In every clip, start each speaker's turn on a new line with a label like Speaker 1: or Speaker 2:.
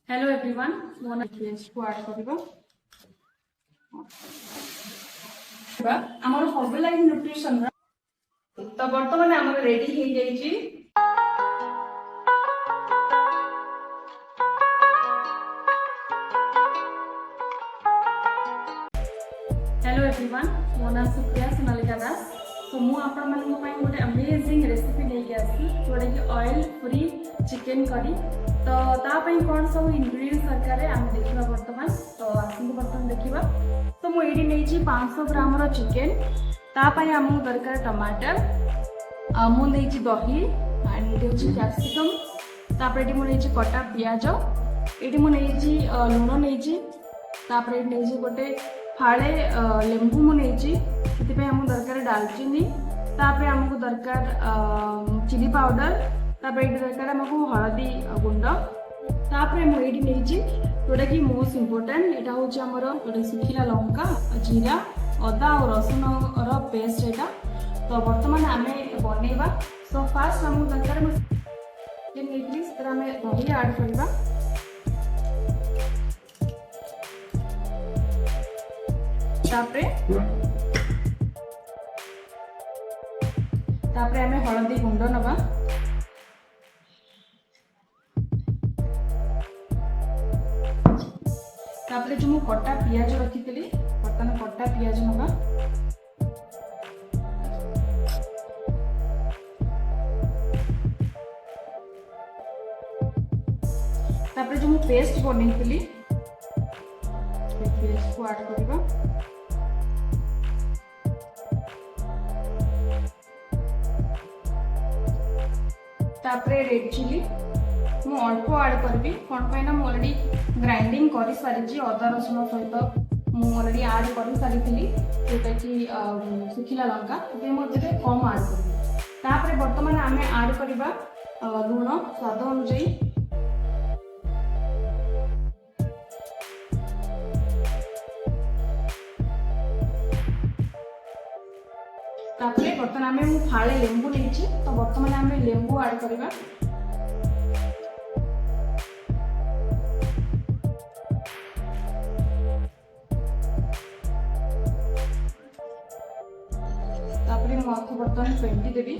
Speaker 1: Hello everyone मो ना paste को ऐड करबा हमर हर्बलाइज न्यूट्रिशन तो वर्तमान हमर रेडी हे जाई छी। हेलो एवरीवन मो ना सुप्रिया सोनालिका दास। तो मु आपण मन को पई गोटे अमेजिंग रेसिपी ले के आसी जोडा कि ऑयल फ्री चिकन करी। तो ता पई कोन सब इंग्रेडिएंट्स दरकार है हम देखिबा वर्तमान। तो आसंग वर्तमान देखिबा। तो मु एडी नै छी 500 ग्राम रो चिकन। ता पई हमु दरकार टमाटर मु नै छी दही एंड एडी छी कैप्सिकम। ता पर एडी मु नै छी कटा प्याज एडी मु नै छी लूण नै छी। ता पर एडी नै छी गोटे फाळे लेंबू मु नै छी सेति पे हमु दरकार दालचीनी। ता पे हमकु दरकार चिली पाउडर। ता पे एडी दरकार हमकु हळदी गुंड। ता पे मु एडी नै छी जोटा कि मोस्ट इंपोर्टेंट एटा होची हमर गोटे सुखिला लंका जीरा अदा और रसुन रो पेस्ट एटा। तो वर्तमान आमे बनेबा। सो फास्ट हमकु दरकार चिकन नेटली सेरा में दही ऐड करबा। तापरे हमें हळदी गुंड नबा। तापरे जो मु कटा पियाज रखितली बर्तन कटा पियाज नबा। तापरे जो मु पेस्ट बनेइतली पेस्ट को ऐड करबा। तापरे रेड चिली मु अल्प ऐड करबी कोन पे ना ऑलरेडी ग्राइंडिंग करि सारी छी अदा रसुन सहित मु ऑलरेडी ऐड करि सारी थिली जेटा कि सुखिला लंका ते मु जेते कम ऐड करबी। तापरे वर्तमान आमे ऐड करबा लूण स्वाद अनुसार। तापरे बर्तमान आमे मु फाळे लेंबू लेछि। तो वर्तमान आमे लेंबू ऐड करबा। तापरे मु आखु बर्तमान 20 देबी।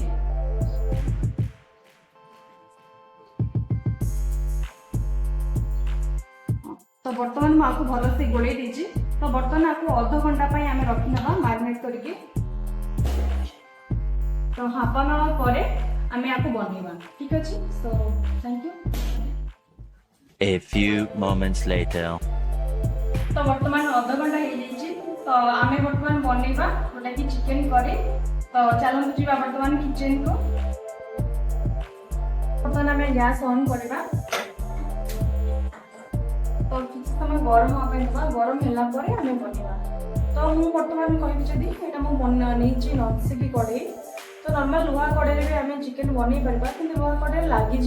Speaker 1: तो वर्तमान मु आखु भलो से गोळै देछि। तो वर्तमान आखु आधा घंटा पई आमे रखि नबा मैरिनेट करके। तो हाफ एन आवर परे आमे आपको बनेबा ठीक अछि। सो thank you.
Speaker 2: A few moments later.
Speaker 1: तो वर्तमान आधा घंटा हे जाइछि। तो आमे वर्तमान बनेबा जोटा कि चिकन करी। तो चलो जीवा वर्तमान किचन को। वर्तमान आमे गैस ऑन करबा। तो किछ समय गरम होबे नबा गरम होला परे आमे बनेबा। तो मु वर्तमान कहबी जदी एटा मु बन नेछि नॉनस्टिक कढ़ाई। तो नॉर्मल लुहा कड़े भी आम चिकन बन पार्बा कि लुहा कड़े लगी।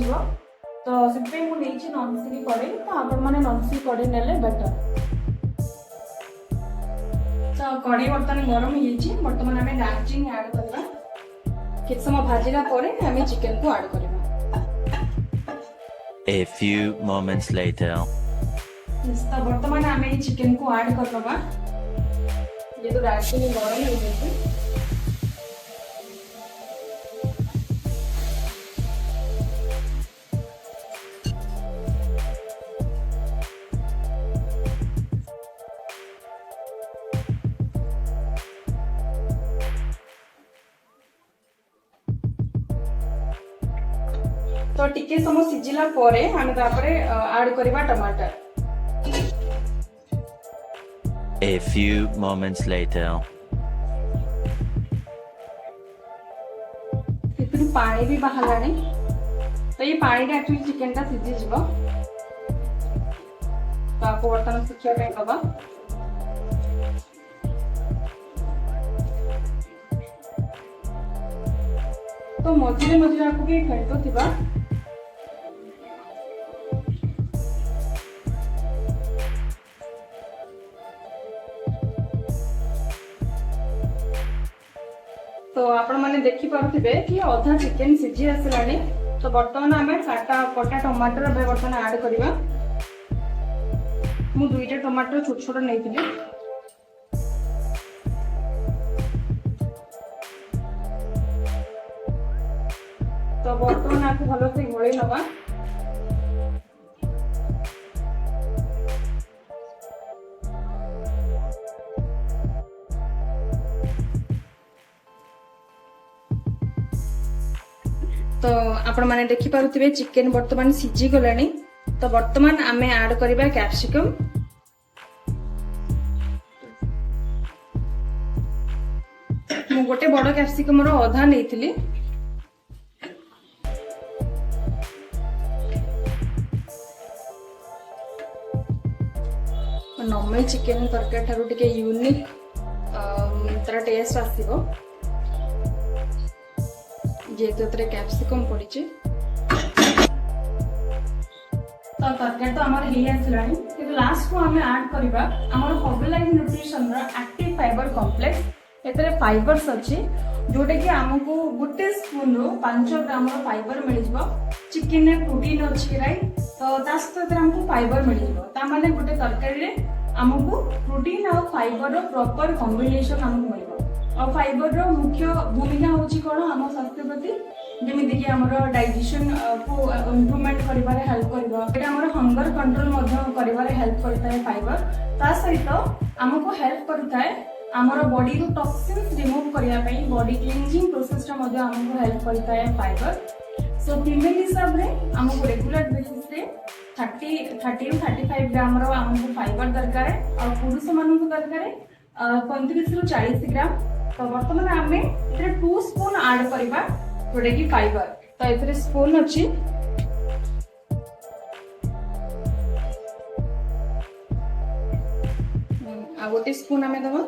Speaker 1: तो से मुझे नॉनस्टिक कड़े। तो आप नॉनस्टिक कड़े ने बेटर। तो कड़े बर्तमान गरम हो बर्तमान आम दालचीनी ऐड करवा। किछ समय भाजिला परे आम चिकन को ऐड करवा।
Speaker 2: A few moments later.
Speaker 1: तो बर्तमान आम चिकन को ऐड करवा। ये तो दालचीनी गरम हो जाए। तो टिके समय सिझिला परे हम तापरे ऐड करबा टमाटर।
Speaker 2: A few moments later.
Speaker 1: इतनी पानी भी बाहरलानी। तो ये पानी रे एक्चुअली चिकन ता सिझि जिवो। तो आपको बर्तन सुखिया पे दबा। तो मझिरे मझिरे आपको के फेंटो थिबा। तो आपण माने देखि पारुथिबे कि आधा चिकन सिझी आसलानी। तो बर्तमान आमे कटा टमाटर बर्तमान ऐड करबा। मु 2टा टमाटर छोट छोट नहीं तो बर्तमान आपको भल से गोल नवा तो आपण माने देखि पारुथिबे चिकन वर्तमान सिझी गलानी तो वर्तमान आमे ऐड करिबा कैप्सिकम मु गोटे बड़ कैप्सिकम रो आधा नेथिली नॉर्मल चिकन तरकारी ठारू टिके यूनिक तार टेस्ट आसीबो जेहेतु कैप्सिकम पड़ी तो तरकारी तो आमर ही आसलानी कि लास्ट को आम ऐड करवा आमर Herbalife nutrition active fibre complex एतरे फाइबर्स अच्छी जोटा कि आमको गोटे स्पून रो 5 ग्राम फाइबर मिल चिकन में प्रोटीन अच्छी राइट तो सहित आमको फाइबर मिल जाने गोटे तरकारी आमको प्रोटीन और फाइबर प्रॉपर कॉम्बिनेशन आमको मिल और फाइबर रो मुख्य भूमिका होची कोन हम स्वास्थ्य प्रति जेमिति कि हमर डाइजेशन को इम्प्रूवमेंट करिबारे हेल्प करबो एटा हमर हंगर कंट्रोल मध्य करिबारे हेल्प करता है फाइबर ता सहित हमको हेल्प करता है हमर बॉडी रो टॉक्सिन्स रिमूव करिया पई बॉडी क्लींजिंग प्रोसेस टा मध्य हमको हेल्प करता है फाइबर सो फीमेल हिसाब रे हमको रेगुलर बेसिस रे 30 to 35 ग्राम रो हमको फाइबर दरकार है और पुरुष मानन को दरकार है 35 ରୁ 40 ग्राम तो वर्तमान आमे इतरे 2 स्पून ऐड करबा जोडे की फाइबर तो इतरे स्पून अछि आ गोटे स्पून आमे दबा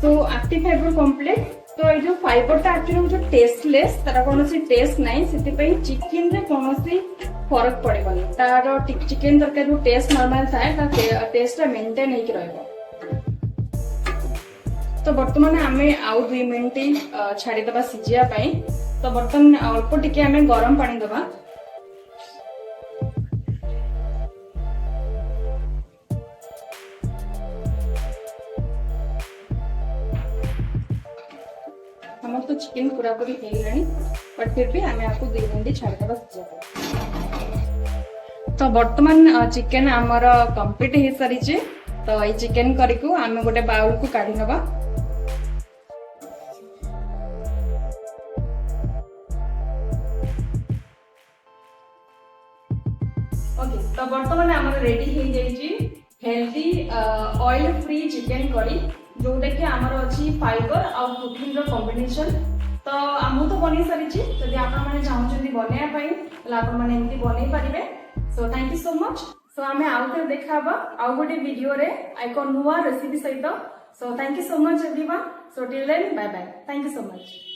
Speaker 1: तो एक्टिव फाइबर कॉम्प्लेक्स तो ये जो फाइबर टा एक्चुअली जो टेस्टलेस तारा कोनोसी टेस्ट नाही सेति पई चिकन रे कोनोसी फरक पड़ेबनी तार चिकन तरकारी जो टेस्ट नॉर्मल थाए ता टेस्ट टा मेंटेन हेक रहबो तो वर्तमान आमे आउ 2 मिनिट छाड़ी दबा सिजिया पई तो वर्तमान अल्प टिके आमे गरम पानी दबा हम तो चिकन पूरा पूरी हो गलानी बट फिर भी हमें आपको 2 मिनिट छाड़ देबा तो वर्तमान चिकन आमर कंप्लीट हो सारी तो ये चिकन करी को आम गोटे बाउल को काढ़ी नबा ओके तो वर्तमान आमर रेडी हो जाई healthy oil free chicken curry जोटा कि आमर अच्छी फाइबर और प्रोटीन रो कॉम्बिनेशन तो आम तो बन सारी जब आपने चाहते बनवाई आप बन पारे सो thank you so much so आम आउ थे देखा आउ गोटे वीडियो रे एक नुआ रेसिपी सहित so thank you so much everyone so till then bye bye thank you so much.